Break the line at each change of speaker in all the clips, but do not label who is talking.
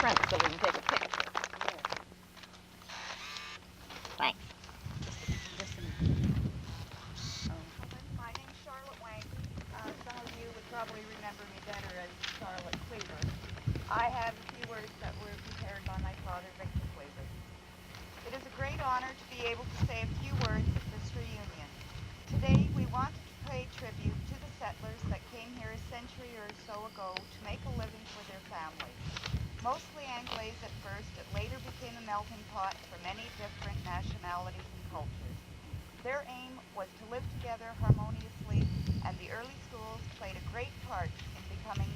front so we can take a picture. Thanks.
My name's Charlotte Wang. Some of you would probably remember me better as Charlotte Cleaver. I have a few words that were prepared by my father, Victor Cleaver. It is a great honor to be able to say a few words at this reunion. Today we wanted to pay tribute to the settlers that came here a century or so ago to make a living for their families. Mostly Anglaise at first, it later became a melting pot for many different nationalities and cultures. Their aim was to live together harmoniously, and the early schools played a great part in becoming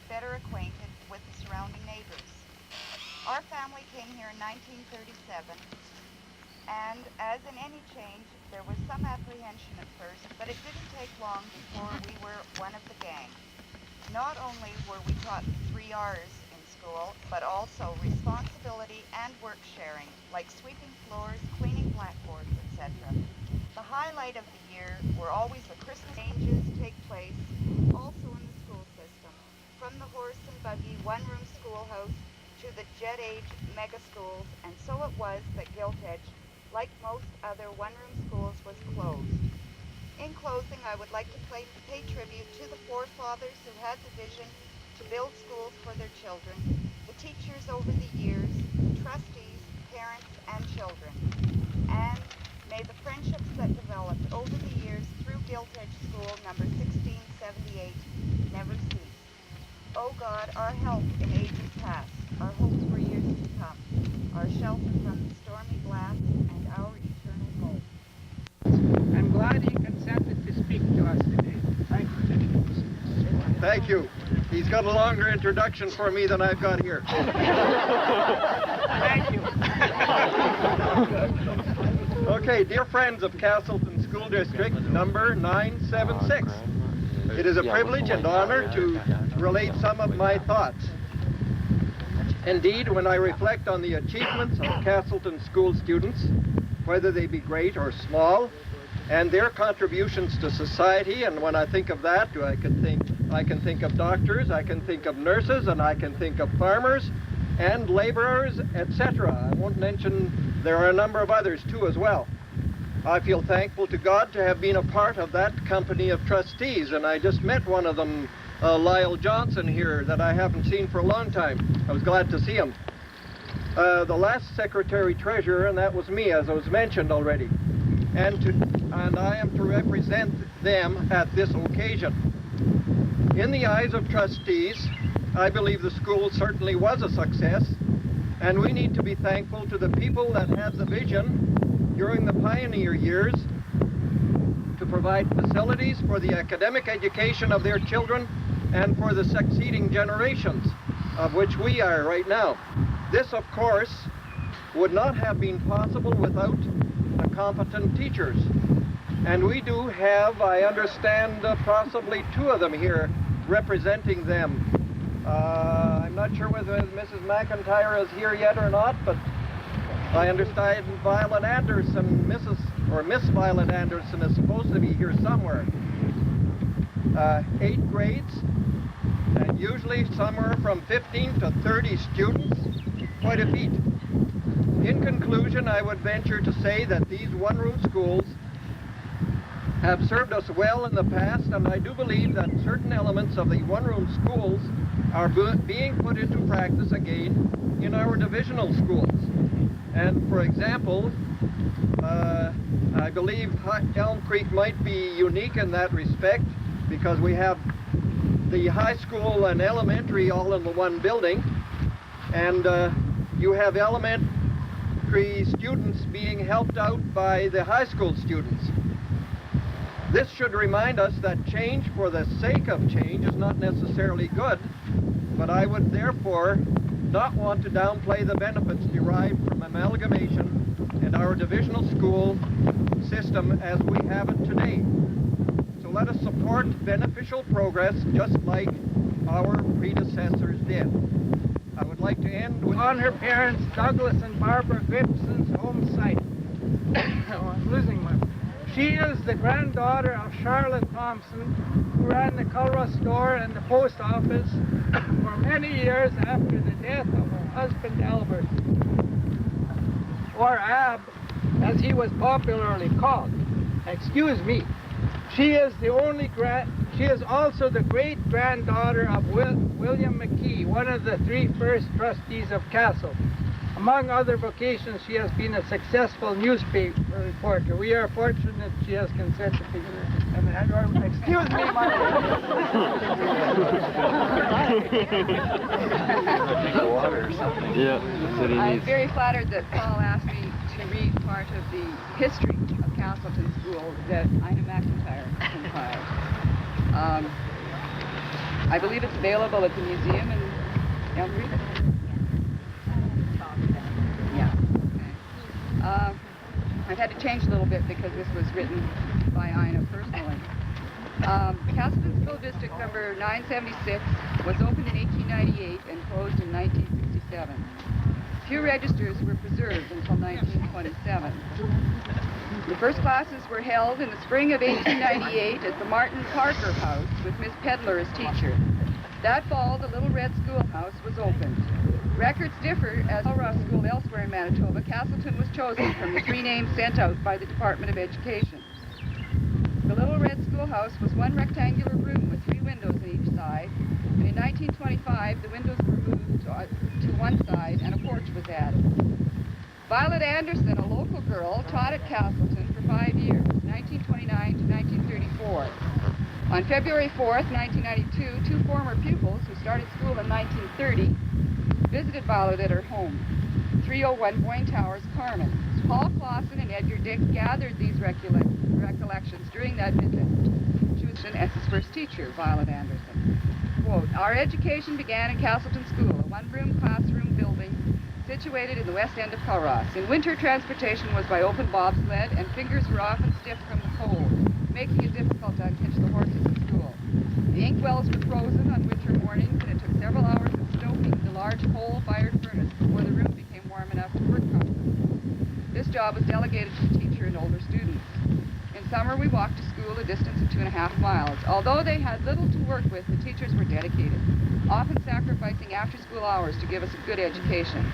better acquainted with the surrounding neighbors. Our family came here in 1937, and as in any change, there was some apprehension at first, but it didn't take long before we were one of the gang. Not only were we taught the 3 R's in school, but also responsibility and work sharing, like sweeping floors, cleaning blackboards, etc. The highlight of the year were always the Christmas changes take place, also in the school system, from the horse and buggy one-room schoolhouse to the jet-age mega schools, and so it was that Gilt Edge, like most other one-room schools, was closed. In closing, I would like to pay tribute to the forefathers who had the vision to build schools for their children, the teachers over the years, trustees, parents, and children. And may the friendships that developed over the years through Gilt Edge School number 1678 never cease. O God, our help in ages past, our hope for years to come, our shelter from the stormy blasts, and our eternal hope.
I'm glad he consented to speak to us today. Thank you.
Thank you. He's got a longer introduction for me than I've got here.
Thank you.
Okay, dear friends of Castleton School District number 976. It is a privilege and honor to relate some of my thoughts. Indeed, when I reflect on the achievements of Castleton school students, whether they be great or small, and their contributions to society, and when I think of that, I can think of doctors, I can think of nurses, and I can think of farmers and laborers, etc. I won't mention there are a number of others too as well. I feel thankful to God to have been a part of that company of trustees, and I just met one of them, Lyle Johnson here, that I haven't seen for a long time. I was glad to see him. The last secretary-treasurer, and that was me, as I was mentioned already. And I am to represent them at this occasion. In the eyes of trustees, I believe the school certainly was a success, and we need to be thankful to the people that had the vision during the pioneer years to provide facilities for the academic education of their children and for the succeeding generations, of which we are right now. This, of course, would not have been possible without the competent teachers. And we do have, I understand, possibly 2 of them here representing them. I'm not sure whether Mrs. McIntyre is here yet or not, but I understand Violet Anderson, Miss Violet Anderson is supposed to be here somewhere. 8 grades, and usually somewhere from 15 to 30 students, quite a feat. In conclusion, I would venture to say that these one-room schools have served us well in the past, and I do believe that certain elements of the one-room schools are being put into practice again in our divisional schools. And for example, I believe Elm Creek might be unique in that respect because we have the high school and elementary all in the one building, and you have elementary students being helped out by the high school students. This should remind us that change for the sake of change is not necessarily good, but I would therefore not want to downplay the benefits derived from amalgamation in our divisional school system as we have it today. So let us support beneficial progress just like our predecessors did. I would like to end with...
On her parents, Douglas and Barbara Gibson's home site. Oh, I'm losing my... She is the granddaughter of Charlotte Thompson, who ran the Culross store and the post office for many years after the death of her husband Albert, or Ab, as he was popularly called. Excuse me. She is also the great-granddaughter of William McKee, one of the 3 first trustees of Castleton. Among other vocations, she has been a successful newspaper reporter. We are fortunate she has consented to excuse me, my
I'm very flattered that Paul asked me to read part of the history of Castleton School that Ina McIntyre compiled. I believe it's available at the museum, and I'll read it. Yeah. Okay. I've had to change a little bit because this was written by Ina personally. Castleton School District number 976 was opened in 1898 and closed in 1967. Few registers were preserved until 1927. The first classes were held in the spring of 1898 at the Martin Parker House with Miss Pedler as teacher. That fall, the Little Red Schoolhouse was opened. Records differ as Culross School elsewhere in Manitoba. Castleton was chosen from the 3 names sent out by the Department of Education. The Little Red Schoolhouse was one rectangular room with 3 windows on each side, and in 1925 the windows were moved to one side and a porch was added. Violet Anderson, a local girl, taught at Castleton for 5 years, 1929 to 1934. On February 4th, 1992, 2 former pupils who started school in 1930 visited Violet at her home, 301 Boyne Towers, Carmen. Paul Clausen and Edgar Dick gathered these recollections during that visit. She was as his first teacher, Violet Anderson. Quote, "Our education began in Castleton School, a 1-room classroom building situated in the west end of Culross. In winter, transportation was by open bobsled, and fingers were often stiff from the cold, making it difficult to unhitch the horses at school. The inkwells were frozen on winter mornings, and it took several hours of stoking the large coal-fired furnace before the room became warm enough to work comfortably. This job was delegated to the teacher and older students. In summer, we walked to school a distance of 2.5 miles. Although they had little to work with, the teachers were dedicated, often sacrificing after-school hours to give us a good education.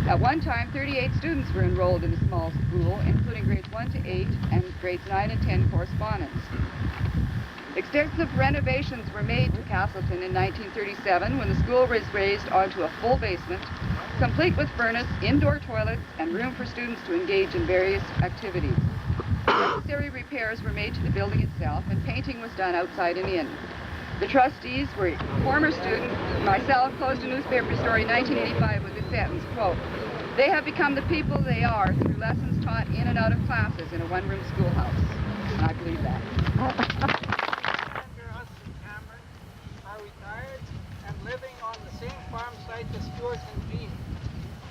At one time, 38 students were enrolled in the small school, including grades 1 to 8 and grades 9 and 10 correspondence. Extensive renovations were made to Castleton in 1937 when the school was raised onto a full basement, complete with furnace, indoor toilets, and room for students to engage in various activities. Necessary repairs were made to the building itself, and painting was done outside and in. The trustees were former students. Myself closed a newspaper story in 1985 with this sentence, quote, "They have become the people they are through lessons taught in and out of classes in a 1-room schoolhouse." And I believe that.
Are retired and living on the same farm site as Stuart and Jean,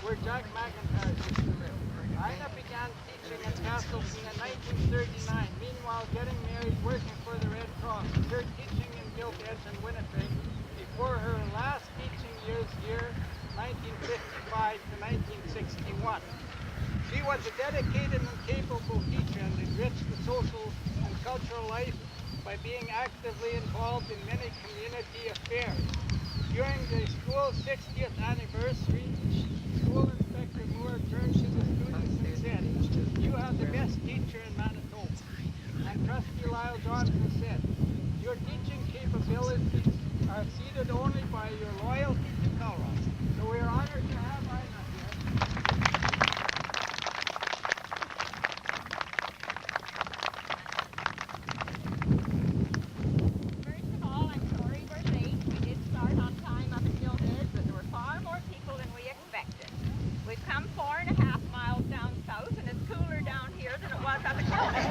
where Jack McIntyre used to live. Ina began teaching in Castleton in 1939, meanwhile getting married, working for the Red Cross, her teaching in Gilbert and Winnipeg before her last teaching years here, 1955 to 1961. She was a dedicated and capable teacher and enriched the social and cultural life by being actively involved in many community affairs. During the school's 60th anniversary, School Inspector Moore turned to the students and said, "You have the best teacher in Manitoba." And Trustee Lyle Johnson said, "Your teaching capabilities are exceeded only by your loyalty to Culross." So we are honored to have Ina here.
First of all, I'm sorry we're late. We did start on time up until this, but there were far more people than we expected. We've come 4.5 miles down south, and it's cooler down here than it was up at Kilday.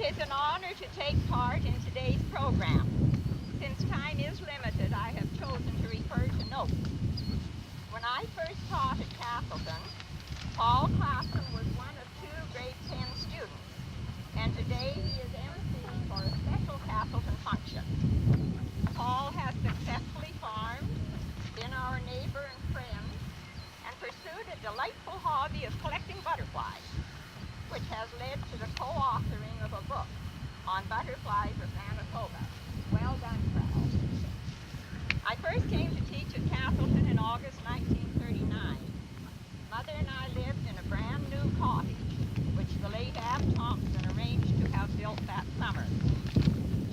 is an honor to take part in today's program. Since time is limited, I have chosen to refer to notes. When I first taught at Castleton, Paul Claflin was one of 2 grade 10 students, and today he is MC for a special Castleton function. Paul has successfully farmed, been our neighbor and friend, and pursued a delightful hobby of collecting butterflies, which has led to the co-authoring of a book on butterflies of Manitoba. Well done, Paul. I first came to teach at Castleton in August 1939. Mother and I lived in a brand new cottage, which the late Ab Thompson arranged to have built that summer.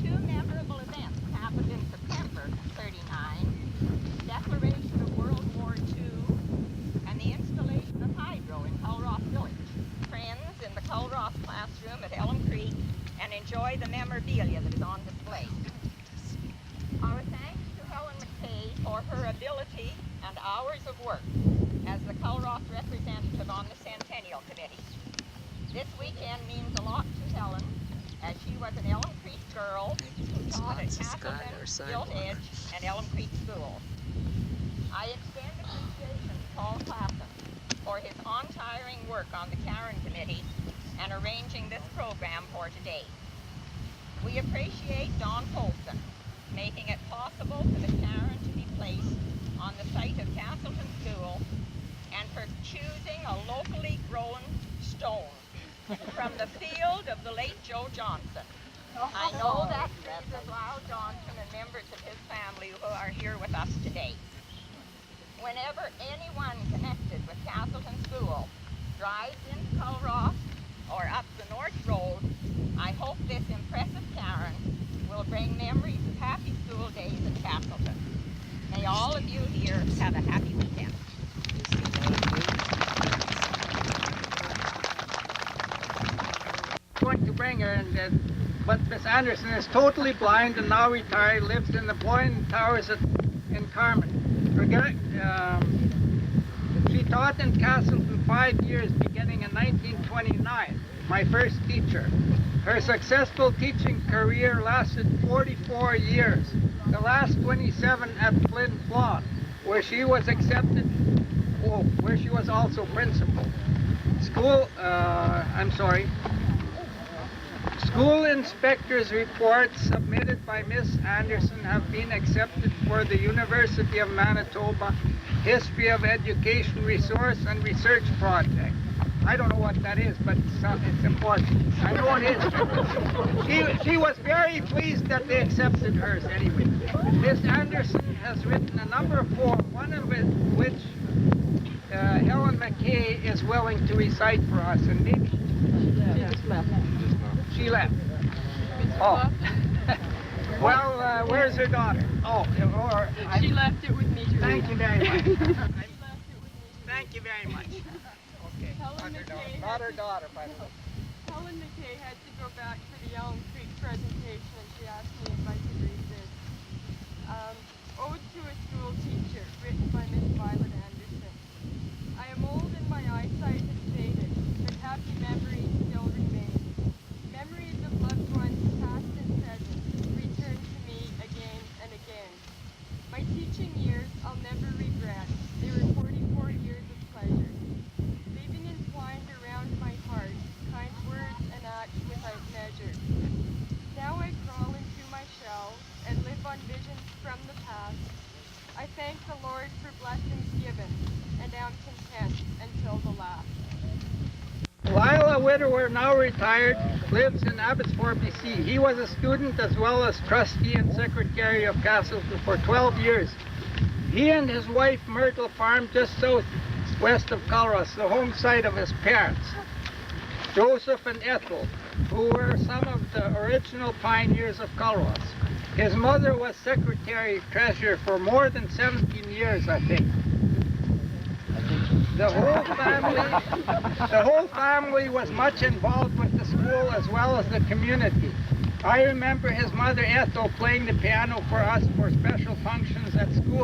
2 memorable events happened in September 39, declaration of World War II, and the installation of hydro in Culross Village. Friends in the Culross classroom at Elm Creek and enjoy the memorabilia that is on display. Our thanks to Helen McKay for her ability and hours of work as the Culross representative on the Centennial Committee. This weekend means a lot to Helen, as she was an Elm Creek girl who taught at Castleton, Gilt Edge, and Elm Creek schools. I extend appreciation to Paul Claflin for his untiring work on the Karen Committee and arranging this program for today. We appreciate Don Polson making it possible for the Karen to be placed on the site of Castleton School, and for choosing a locally grown stone from the field of the late Joe Johnson. I know that pleases Lyle Johnson and members of his family who are here with us today. Whenever anyone connected with Castleton School drives into Culross or up the North Road, I hope this impressive Karen will bring memories of happy school days at Castleton. May all of you here have a happy weekend.
Going to bring her, but Miss Anderson is totally blind and now retired, lives in the Boyne Towers in Carmen. She taught in Castleton 5 years, beginning in 1929, my first teacher. Her successful teaching career lasted 44 years, the last 27 at Flin Flon, where she was where she was also principal. School inspectors' reports submitted by Miss Anderson have been accepted for the University of Manitoba History of Education Resource and Research Project. I don't know what that is, but it's important. I know it is. She was very pleased that they accepted hers anyway. Miss Anderson has written a number of poems, one of which Helen McKay is willing to recite for us, and maybe she left. Oh. Well, where's her daughter? Oh,
she left it with me to
Thank
read.
you very much.
She left it with me.
Thank you very much. Okay.
Helen McKay
Not her daughter, by the way.
Helen McKay had to go back for the Elm Creek presentation, and she asked me if I could read this. Ode to a School Teacher, written by Miss Violet Anderson. I am old and my eyesight has faded, but happy memories still remain. Memories of loved ones past and present return to me again and again. My teaching years I'll never regret. They were 44 years of pleasure. Leaving entwined around my heart, kind words and acts without measure. Now I crawl into my shell and live on visions from the past. I thank the Lord for blessings given, and am content until the last.
Lyle, a widower now retired, lives in Abbotsford, BC. He was a student as well as trustee and secretary of Castleton for 12 years. He and his wife Myrtle farmed just southwest of Culross, the home site of his parents, Joseph and Ethel, who were some of the original pioneers of Culross. His mother was secretary-treasurer for more than 17 years, I think. The whole family was much involved with the school as well as the community. I remember his mother Ethel playing the piano for us for special functions at school.